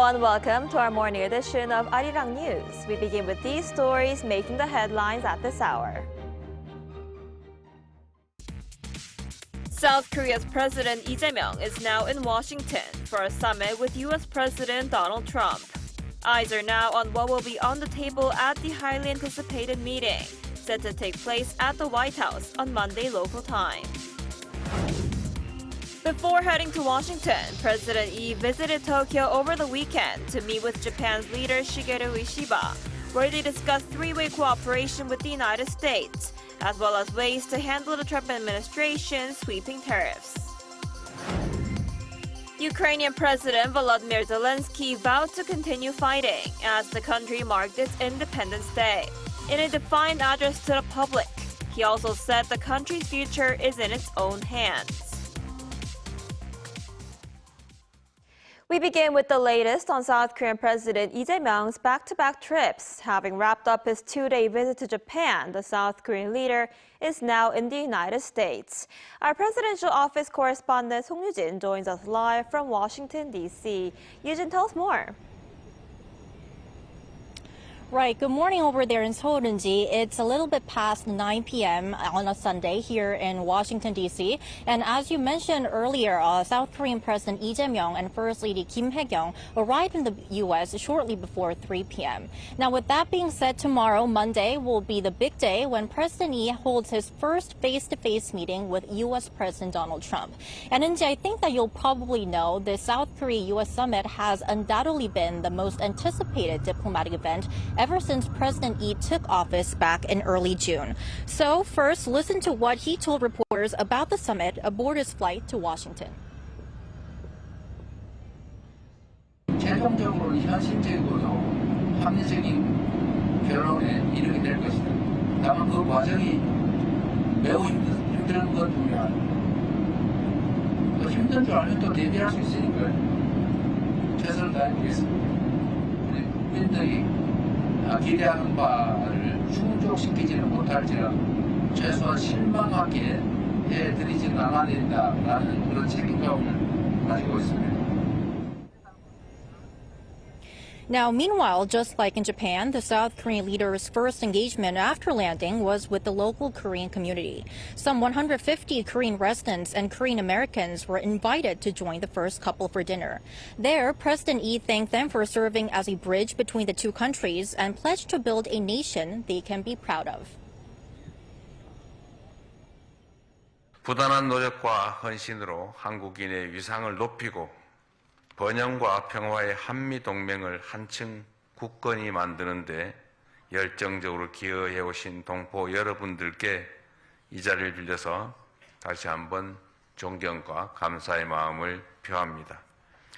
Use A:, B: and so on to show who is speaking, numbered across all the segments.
A: everyone, welcome to our morning edition of Arirang News. We begin with these stories making the headlines at this hour. South Korea's President Lee Jae-myung is now in Washington for a summit with U.S. President Donald Trump. Eyes are now on what will be on the table at the highly anticipated meeting, set to take place at the White House on Monday local time. Before heading to Washington, President Lee visited Tokyo over the weekend to meet with Japan's leader Shigeru Ishiba, where they discussed three-way cooperation with the United States, as well as ways to handle the Trump administration's sweeping tariffs. Ukrainian President Volodymyr Zelenskyy vowed to continue fighting as the country marked its Independence Day. In a defiant address to the public, he also said the country's future is in its own hands. We begin with the latest on South Korean President Lee Jae-myung's back-to-back trips. Having wrapped up his two-day visit to Japan, the South Korean leader is now in the United States. Our presidential office correspondent Song Yoo-jin joins us live from Washington, D.C. Yoo-jin, tell us more.
B: Right. Good morning over there in Seoul. It's a little bit past 9 p.m. on a Sunday here in Washington, D.C. And as you mentioned earlier, South Korean President Lee Jae-myung and First Lady Kim Hae-kyung arrived in the U.S. shortly before 3 p.m. Now, with that being said, tomorrow, Monday, will be the big day when President Lee holds his first face-to-face meeting with U.S. President Donald Trump. And I think that you'll probably know the South Korea-U.S. summit has undoubtedly been the most anticipated diplomatic event ever since President Lee took office back in early June. So first, listen to what he told reporters about the summit aboard his flight to Washington.
C: 최종적으로 현실적이고도 합리적인 결론에 이르게 될 것이다. 다만 그 과정이 매우 힘든 건 분명하다. 힘든 줄 알면 또 대비할 수 있으니까 최선을 다해보겠습니다. 우리 국민들이 기대하는 바를 충족시키지는 못할지라도 최소한 실망하게 해드리지는 않아야 된다라는 그런 책임감을 가지고 있습니다.
B: Now, meanwhile, just like in Japan, the South Korean leader's first engagement after landing was with the local Korean community. Some 150 Korean residents and Korean Americans were invited to join the first couple for dinner. There, President Lee thanked them for serving as a bridge between the two countries and pledged to build a nation they can be proud of.
D: 부단한 노력과 헌신으로 한국인의 위상을 높이고 번영과 평화의 한미동맹을 한층 굳건히 만드는 데 열정적으로 기여해 오신 동포 여러분들께 이 자리를 빌려서 다시 한번 존경과 감사의 마음을 표합니다.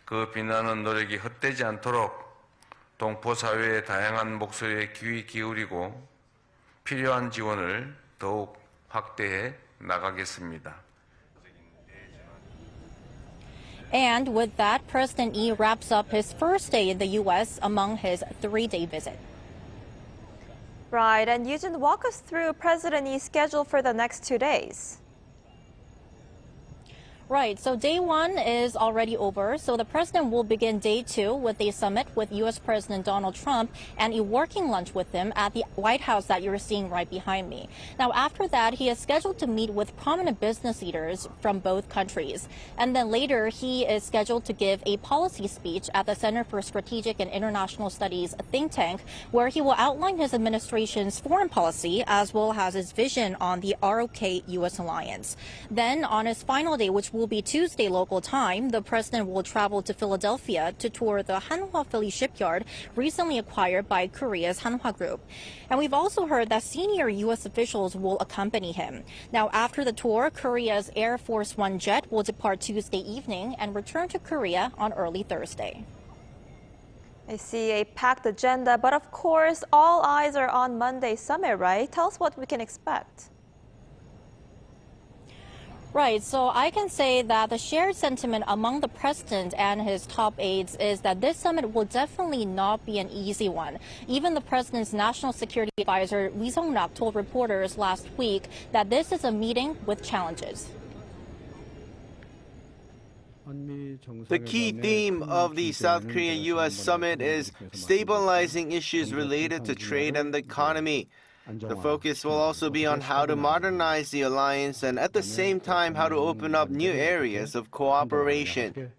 D: 그 빛나는 노력이 헛되지 않도록 동포 사회의 다양한 목소리에 귀 기울이고 필요한 지원을 더욱 확대해 나가겠습니다.
B: And with that, President Lee wraps up his first day in the U.S. among his three-day visit.
A: Right, and Yoo-jin, walk us through President Lee's schedule for the next 2 days.
B: Right, so day one is already over, so the president will begin day two with a summit with U.S. President Donald Trump and a working lunch with him at the White House that you're seeing right behind me. Now, after that, he is scheduled to meet with prominent business leaders from both countries. And then later, he is scheduled to give a policy speech at the Center for Strategic and International Studies think tank, where he will outline his administration's foreign policy as well as his vision on the ROK-U.S. alliance. Then, on his final day, which will be Tuesday local time, the president will travel to Philadelphia to tour the Hanwha Philly shipyard recently acquired by Korea's Hanwha Group. And we've also heard that senior U.S. officials will accompany him. Now, after the tour, Korea's Air Force One jet will depart Tuesday evening and return to Korea on early Thursday.
A: I see a packed agenda, but of course, all eyes are on Monday's summit, right? Tell us what we can expect.
B: Right, so I can say that the shared sentiment among the president and his top aides is that this summit will definitely not be an easy one. Even the president's national security advisor, Lee Sung-rak, told reporters last week that this is a meeting with challenges.
E: The key theme of the South Korea-US summit is stabilizing issues related to trade and the economy. The focus will also be on how to modernize the alliance and at the same time how to open up new areas of cooperation.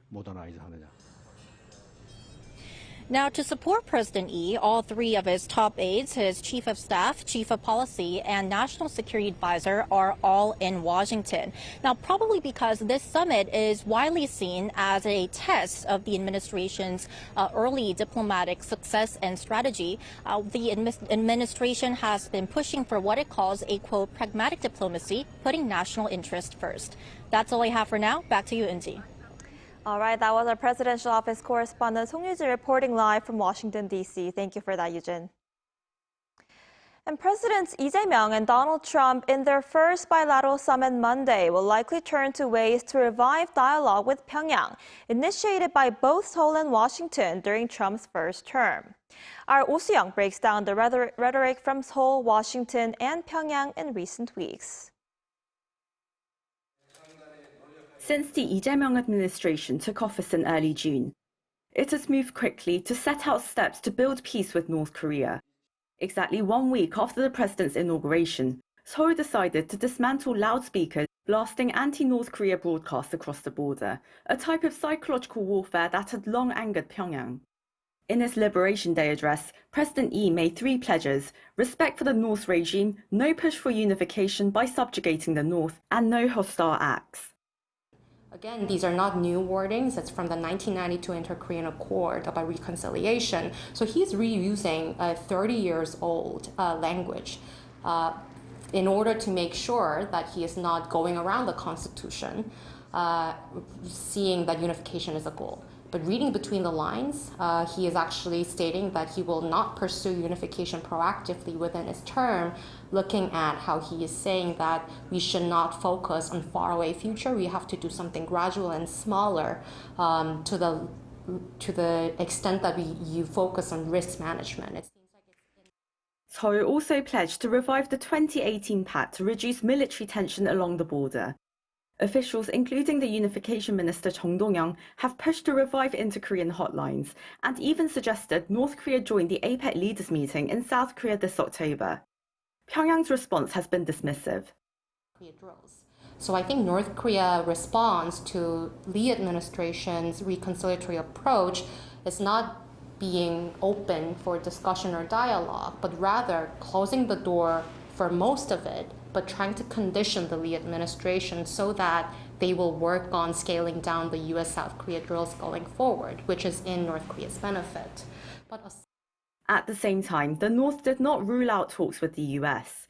B: Now, to support President Lee, all three of his top aides, his chief of staff, chief of policy, and national security advisor are all in Washington. Now, probably because this summit is widely seen as a test of the administration's early diplomatic success and strategy, the administration has been pushing for what it calls a, quote, pragmatic diplomacy, putting national interest first. That's all I have for now. Back to you, Indy.
A: All right, that was our presidential office correspondent Song Yujin reporting live from Washington, D.C. Thank you for that, Yujin. And Presidents Lee Jae-myung and Donald Trump in their first bilateral summit Monday will likely turn to ways to revive dialogue with Pyongyang, initiated by both Seoul and Washington during Trump's first term. Our Oh Soo-young breaks down the rhetoric from Seoul, Washington, and Pyongyang in recent weeks.
F: Since the Lee Jae-myung administration took office in early June, it has moved quickly to set out steps to build peace with North Korea. Exactly 1 week after the president's inauguration, Seoul decided to dismantle loudspeakers blasting anti-North Korea broadcasts across the border, a type of psychological warfare that had long angered Pyongyang. In his Liberation Day address, President Lee made 3 pledges: respect for the North regime, no push for unification by subjugating the North, and no hostile acts.
G: Again, these are not new wordings. It's from the 1992 Inter-Korean Accord about reconciliation. So he's reusing a 30 years old language in order to make sure that he is not going around the Constitution, seeing that unification is a goal. But reading between the lines, he is actually stating that he will not pursue unification proactively within his term, looking at how he is saying that we should not focus on faraway future. We have to do something gradual and smaller to the extent that you focus on risk management.
F: Seoul also pledged to revive the 2018 pact to reduce military tension along the border. Officials, including the Unification Minister Chung Dong-young, have pushed to revive inter-Korean hotlines and even suggested North Korea join the APEC leaders meeting in South Korea this October. Pyongyang's response has been dismissive.
G: So I think North Korea's response to Lee administration's reconciliatory approach is not being open for discussion or dialogue, but rather closing the door for most of it, but trying to condition the Lee administration so that they will work on scaling down the U.S.-South Korea drills going forward, which is in North Korea's benefit.
F: At the same time, the North did not rule out talks with the U.S.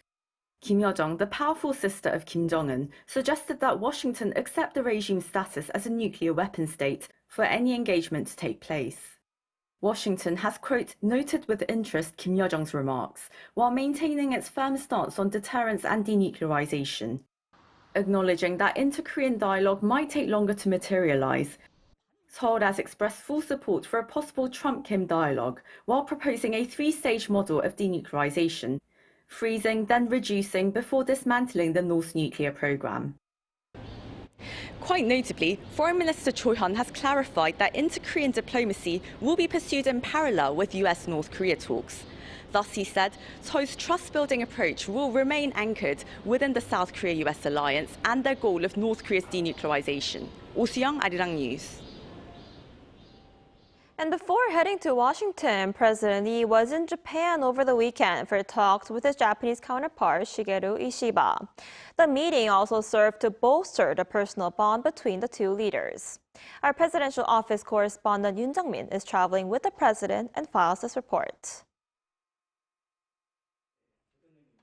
F: Kim Yo-jong, the powerful sister of Kim Jong Un, suggested that Washington accept the regime's status as a nuclear weapon state for any engagement to take place. Washington has, quote, noted with interest Kim Yo-jong's remarks, while maintaining its firm stance on deterrence and denuclearization. Acknowledging that inter-Korean dialogue might take longer to materialize, Seoul has expressed full support for a possible Trump-Kim dialogue, while proposing a 3-stage model of denuclearization, freezing, then reducing before dismantling the North's nuclear program. Quite notably, Foreign Minister Choi Han has clarified that inter-Korean diplomacy will be pursued in parallel with US-North Korea talks. Thus, he said, Seoul's trust-building approach will remain anchored within the South Korea-US alliance and their goal of North Korea's denuclearization. Oh Soo-young, Arirang News.
A: And before heading to Washington, President Lee was in Japan over the weekend for talks with his Japanese counterpart, Shigeru Ishiba. The meeting also served to bolster the personal bond between the two leaders. Our presidential office correspondent Yoon Jung-min is traveling with the president and files this report.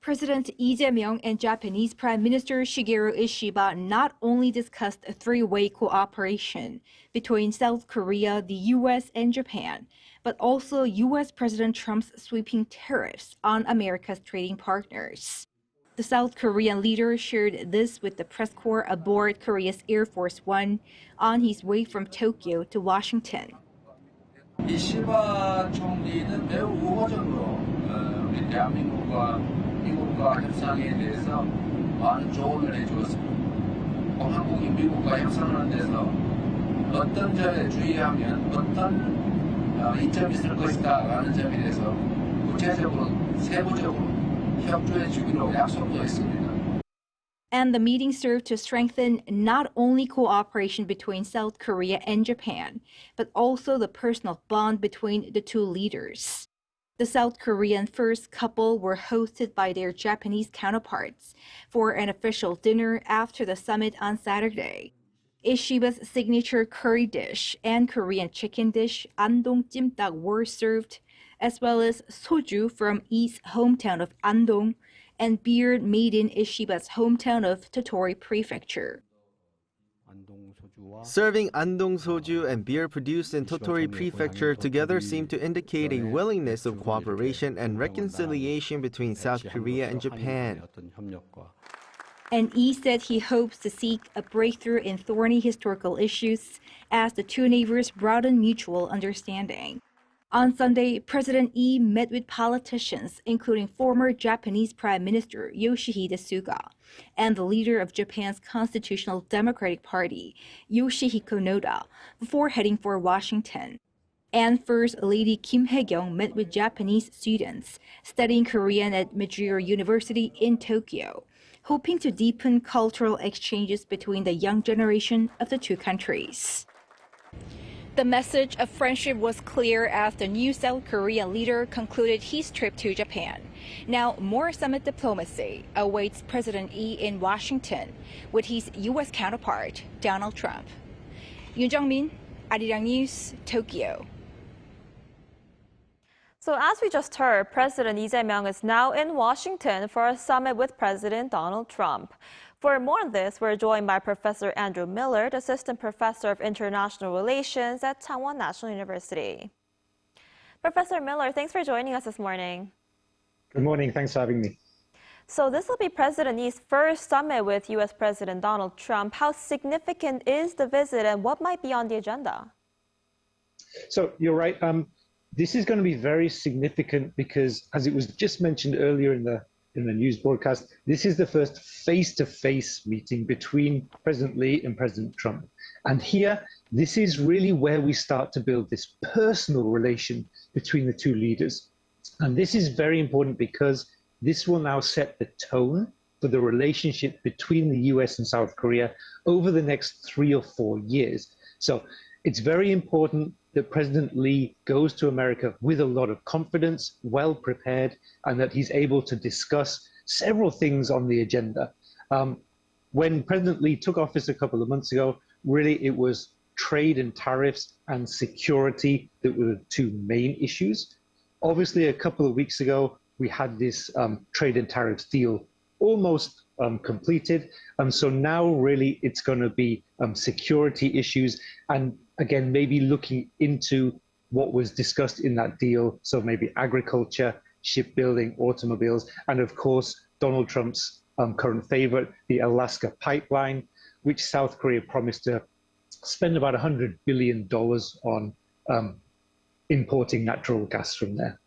H: President Lee Jae-myung and Japanese Prime Minister Shigeru Ishiba not only discussed a 3-way cooperation between South Korea, the U.S., and Japan, but also U.S. President Trump's sweeping tariffs on America's trading partners. The South Korean leader shared this with the press corps aboard Korea's Air Force One on his way from Tokyo to Washington.
C: 이시바 총리는 매우 우호적으로 우리 대한민국과 미국과 협상에 대해서 많은 조언을 해주었습니다. 한국이 미국과 협상하는 데서 어떤 점에 주의하면 어떤 이점이 있을 것이다라는 점에 대해서 구체적으로 세부적으로 협조해 주기로 약속되어 있습니다.
H: And the meeting served to strengthen not only cooperation between South Korea and Japan, but also the personal bond between the two leaders. The South Korean first couple were hosted by their Japanese counterparts for an official dinner after the summit on Saturday. Ishiba's signature curry dish and Korean chicken dish Andong Jimdak were served, as well as soju from I's hometown of Andong and beer made in Ishiba's hometown of Tottori Prefecture.
E: Serving Andong soju and beer produced in Tottori Prefecture together seem to indicate a willingness of cooperation and reconciliation between South Korea and Japan.
H: And Yi said he hopes to seek a breakthrough in thorny historical issues as the two neighbors broaden mutual understanding. On Sunday, President Yi met with politicians, including former Japanese Prime Minister Yoshihide Suga and the leader of Japan's Constitutional Democratic Party, Yoshihiko Noda, before heading for Washington. And First Lady Kim Hae-kyung met with Japanese students studying Korean at Majurio University in Tokyo, hoping to deepen cultural exchanges between the young generation of the two countries. The message of friendship was clear as the new South Korean leader concluded his trip to Japan. Now, more summit diplomacy awaits President Yi in Washington with his U.S. counterpart, Donald Trump. Yoon Jung-min, Arirang News, Tokyo.
A: So as we just heard, President Lee Jae-myung is now in Washington for a summit with President Donald Trump. For more on this, we're joined by Professor Andrew Miller, the Assistant Professor of International Relations at Changwon National University. Professor Miller, thanks for joining us this morning.
I: Good morning. Thanks for having me.
A: So this will be President Lee's first summit with U.S. President Donald Trump. How significant is the visit and what might be on the agenda?
I: So you're right. This is going to be very significant because, as it was just mentioned earlier in the news broadcast, this is the first face-to-face meeting between President Lee and President Trump. And here, this is really where we start to build this personal relation between the two leaders. And this is very important because this will now set the tone for the relationship between the US and South Korea over the next 3 or 4 years. So it's very important that President Lee goes to America with a lot of confidence, well prepared, and that he's able to discuss several things on the agenda. When President Lee took office a couple of months ago, really it was trade and tariffs and security that were the two main issues. Obviously, a couple of weeks ago, we had this trade and tariffs deal almost completed. So now really it's going to be security issues and again, maybe looking into what was discussed in that deal. So maybe agriculture, shipbuilding, automobiles, and of course, Donald Trump's current favorite, the Alaska pipeline, which South Korea promised to spend about $100 billion on importing natural gas from there.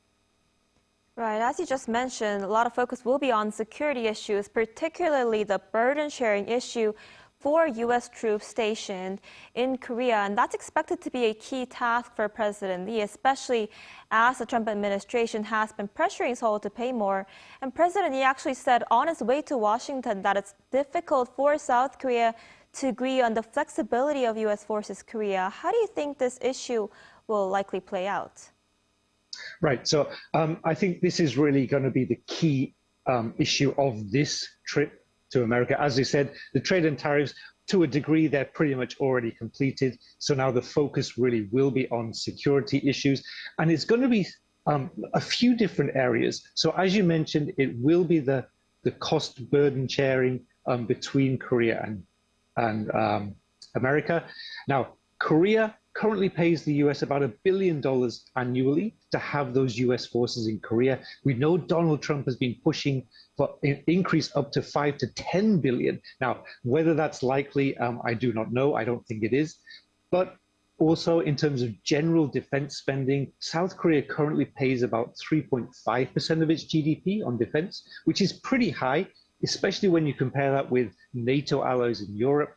A: Right, as you just mentioned, a lot of focus will be on security issues, particularly the burden sharing issue for U.S. troops stationed in Korea. And that's expected to be a key task for President Lee, especially as the Trump administration has been pressuring Seoul to pay more. And President Lee actually said on his way to Washington that it's difficult for South Korea to agree on the flexibility of U.S. forces Korea. How do you think this issue will likely play out?
I: Right. So I think this is really going to be the key issue of this trip to America. As I said, the trade and tariffs, to a degree, they're pretty much already completed. So now the focus really will be on security issues. And it's going to be a few different areas. So as you mentioned, it will be the cost burden sharing between Korea and America. Now, Korea currently pays the US about $1 billion annually to have those US forces in Korea. We know Donald Trump has been pushing for an increase up to $5 to $10 billion. Now, whether that's likely, I do not know. I don't think it is. But also in terms of general defense spending, South Korea currently pays about 3.5% of its GDP on defense, which is pretty high, especially when you compare that with NATO allies in Europe.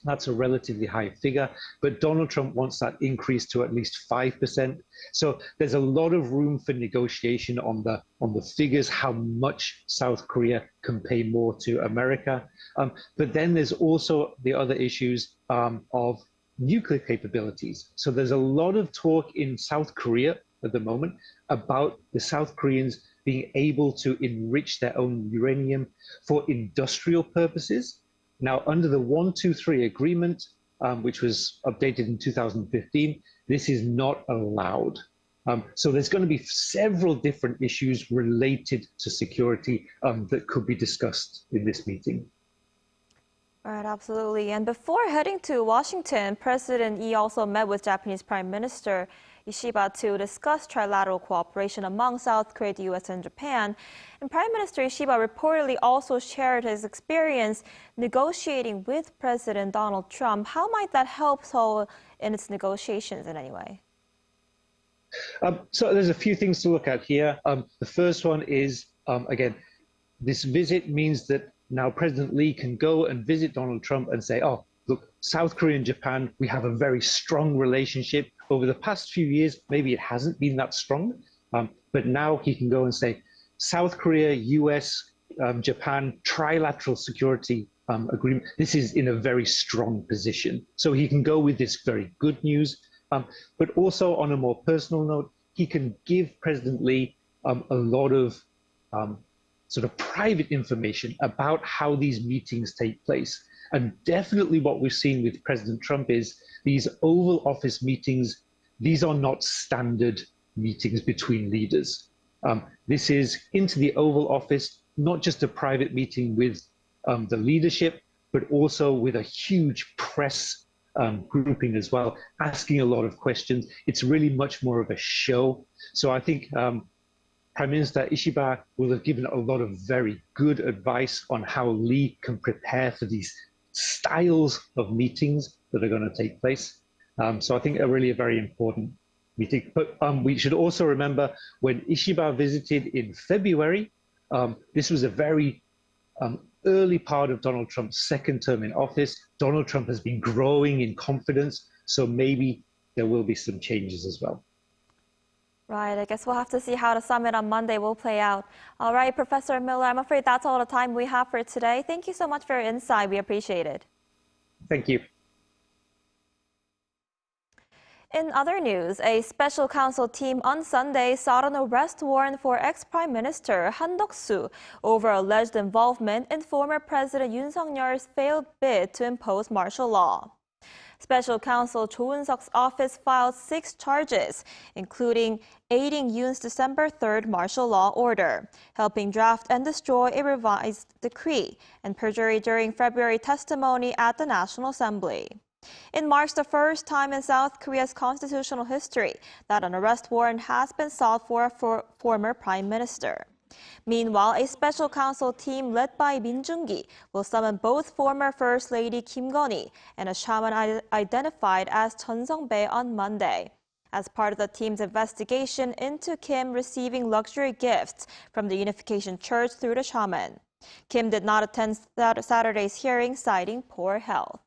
I: That's a relatively high figure, but Donald Trump wants that increased to at least 5%. So there's a lot of room for negotiation on the figures, how much South Korea can pay more to America. But then there's also the other issues of nuclear capabilities. So there's a lot of talk in South Korea at the moment about the South Koreans being able to enrich their own uranium for industrial purposes. Now, under the 123 agreement, which was updated in 2015, this is not allowed. So there's going to be several different issues related to security that could be discussed in this meeting.
A: Right, absolutely. And before heading to Washington, President Lee also met with Japanese Prime Minister Ishiba to discuss trilateral cooperation among South Korea, the U.S., and Japan. And Prime Minister Ishiba reportedly also shared his experience negotiating with President Donald Trump. How might that help Seoul in its negotiations in any way?
I: So there's a few things to look at here. The first one is, again, this visit means that now President Lee can go and visit Donald Trump and say, oh, look, South Korea and Japan, we have a very strong relationship. Over the past few years, maybe it hasn't been that strong, but now he can go and say, South Korea, US, Japan, trilateral security agreement, this is in a very strong position. So he can go with this very good news, but also on a more personal note, he can give President Lee a lot of sort of private information about how these meetings take place. And definitely what we've seen with President Trump is these Oval Office meetings, these are not standard meetings between leaders. This is into the Oval Office, not just a private meeting with the leadership, but also with a huge press grouping as well, asking a lot of questions. It's really much more of a show. So I think Prime Minister Ishiba will have given a lot of very good advice on how Lee can prepare for these styles of meetings that are going to take place. So I think really a very important meeting. But we should also remember when Ishiba visited in February, this was a very early part of Donald Trump's second term in office. Donald Trump has been growing in confidence, so maybe there will be some changes as well.
A: Right, I guess we'll have to see how the summit on Monday will play out. All right, Professor Miller, I'm afraid that's all the time we have for today. Thank you so much for your insight. We appreciate it.
I: Thank you.
A: In other news, a special counsel team on Sunday sought an arrest warrant for ex-Prime Minister Han Duck-soo over alleged involvement in former President Yoon Suk-yeol's failed bid to impose martial law. Special counsel Cho Un-seok's office filed 6 charges, including aiding Yoon's December 3rd martial law order, helping draft and destroy a revised decree, and perjury during February testimony at the National Assembly. It marks the first time in South Korea's constitutional history that an arrest warrant has been sought for a former prime minister. Meanwhile, a special counsel team led by Min Jung-gi will summon both former First Lady Kim Gun-hee and a shaman identified as Chun Sung-bae on Monday, as part of the team's investigation into Kim receiving luxury gifts from the Unification Church through the shaman. Kim did not attend Saturday's hearing, citing poor health.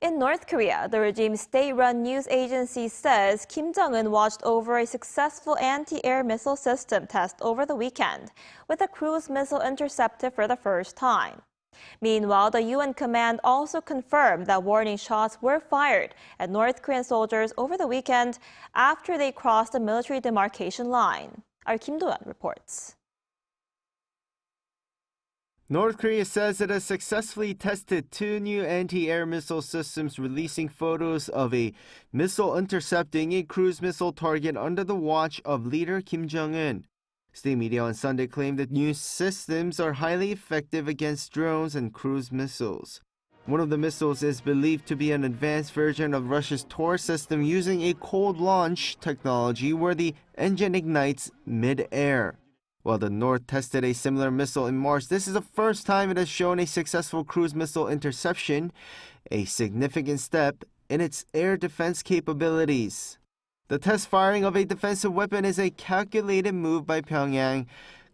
A: In North Korea, the regime's state-run news agency says Kim Jong Un watched over a successful anti-air missile system test over the weekend, with a cruise missile intercepted for the first time. Meanwhile, the UN command also confirmed that warning shots were fired at North Korean soldiers over the weekend after they crossed the military demarcation line. Our Kim Do-yeon reports.
E: North Korea says it has successfully tested 2 new anti-air missile systems, releasing photos of a missile intercepting a cruise missile target under the watch of leader Kim Jong-un. State media on Sunday claimed that new systems are highly effective against drones and cruise missiles. One of the missiles is believed to be an advanced version of Russia's Tor system using a cold launch technology where the engine ignites mid-air. While the North tested a similar missile in March, this is the first time it has shown a successful cruise missile interception, a significant step in its air defense capabilities. The test firing of a defensive weapon is a calculated move by Pyongyang,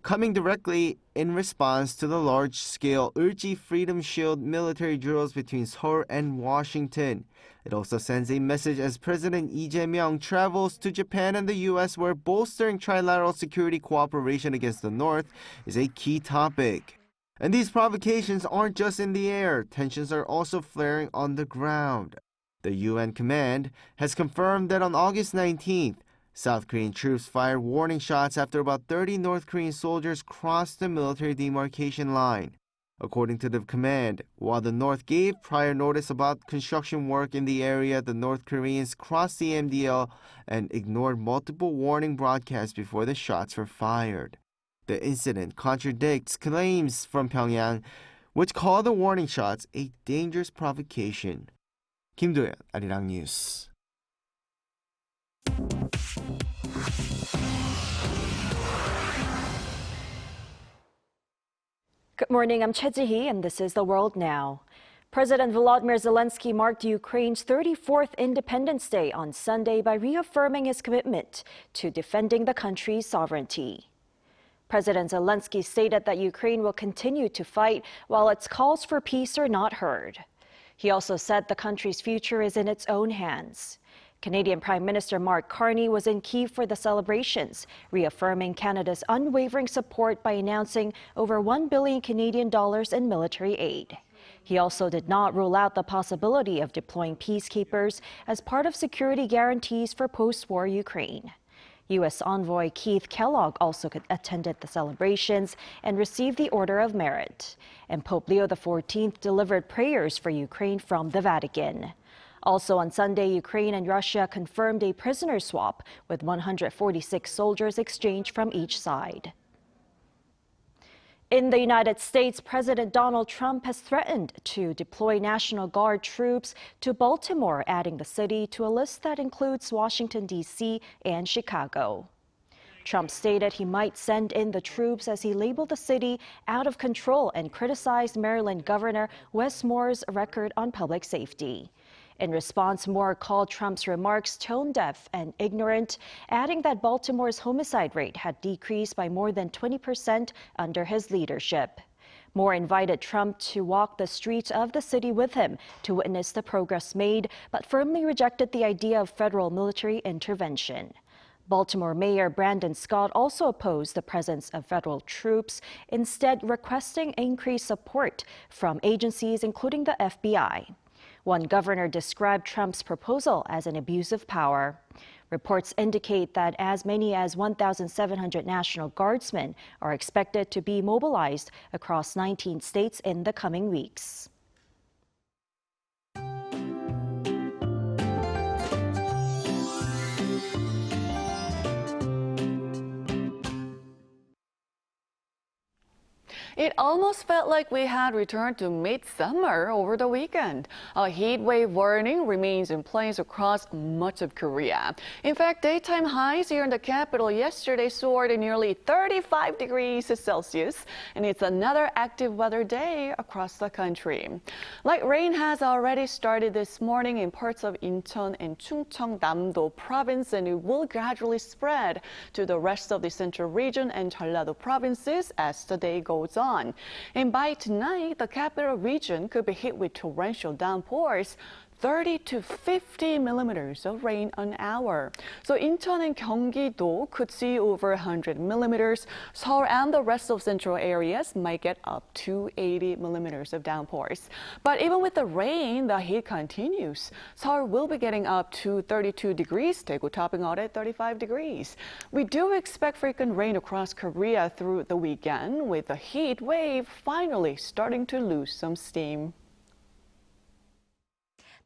E: coming directly in response to the large-scale Ulji Freedom Shield military drills between Seoul and Washington. It also sends a message as President Lee Jae-myung travels to Japan and the U.S., where bolstering trilateral security cooperation against the North is a key topic. And these provocations aren't just in the air. Tensions are also flaring on the ground. The UN command has confirmed that on August 19th, South Korean troops fired warning shots after about 30 North Korean soldiers crossed the military demarcation line. According to the command, while the North gave prior notice about construction work in the area, the North Koreans crossed the MDL and ignored multiple warning broadcasts before the shots were fired. The incident contradicts claims from Pyongyang, which call the warning shots a dangerous provocation. Kim Do-yeon, Arirang News.
J: Good morning, I'm Choi Ji-hee, and this is The World Now. President Volodymyr Zelenskyy marked Ukraine's 34th Independence Day on Sunday by reaffirming his commitment to defending the country's sovereignty. President Zelenskyy stated that Ukraine will continue to fight while its calls for peace are not heard. He also said the country's future is in its own hands. Canadian Prime Minister Mark Carney was in Kyiv for the celebrations, reaffirming Canada's unwavering support by announcing over $1 billion Canadian in military aid. He also did not rule out the possibility of deploying peacekeepers as part of security guarantees for post-war Ukraine. U.S. envoy Keith Kellogg also attended the celebrations and received the Order of Merit. And Pope Leo XIV delivered prayers for Ukraine from the Vatican. Also on Sunday, Ukraine and Russia confirmed a prisoner swap with 146 soldiers exchanged from each side. In the United States, President Donald Trump has threatened to deploy National Guard troops to Baltimore, adding the city to a list that includes Washington, D.C. and Chicago. Trump stated he might send in the troops as he labeled the city out of control and criticized Maryland Governor Wes Moore's record on public safety. In response, Moore called Trump's remarks tone-deaf and ignorant, adding that Baltimore's homicide rate had decreased by more than 20% under his leadership. Moore invited Trump to walk the streets of the city with him to witness the progress made, but firmly rejected the idea of federal military intervention. Baltimore Mayor Brandon Scott also opposed the presence of federal troops, instead requesting increased support from agencies including the FBI. One governor described Trump's proposal as an abuse of power. Reports indicate that as many as 1,700 National Guardsmen are expected to be mobilized across 19 states in the coming weeks.
K: It almost felt like we had returned to midsummer over the weekend. A heat wave warning remains in place across much of Korea. In fact, daytime highs here in the capital yesterday soared to nearly 35 degrees Celsius, and it's another active weather day across the country. Light rain has already started this morning in parts of Incheon and Chungcheong-namdo province, and it will gradually spread to the rest of the central region and Jeolla-do provinces as the day goes on. And by tonight, the capital region could be hit with torrential downpours, 30 to 50 millimeters of rain an hour. So Incheon and Gyeonggi-do could see over 100 millimeters. Seoul and the rest of central areas might get up to 80 millimeters of downpours. But even with the rain, the heat continues. Seoul will be getting up to 32 degrees, Daegu topping out at 35 degrees. We do expect frequent rain across Korea through the weekend, with the heat wave finally starting to lose some steam.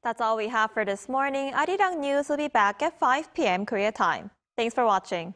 A: That's all we have for this morning. Arirang News will be back at 5 p.m. Korea time. Thanks for watching.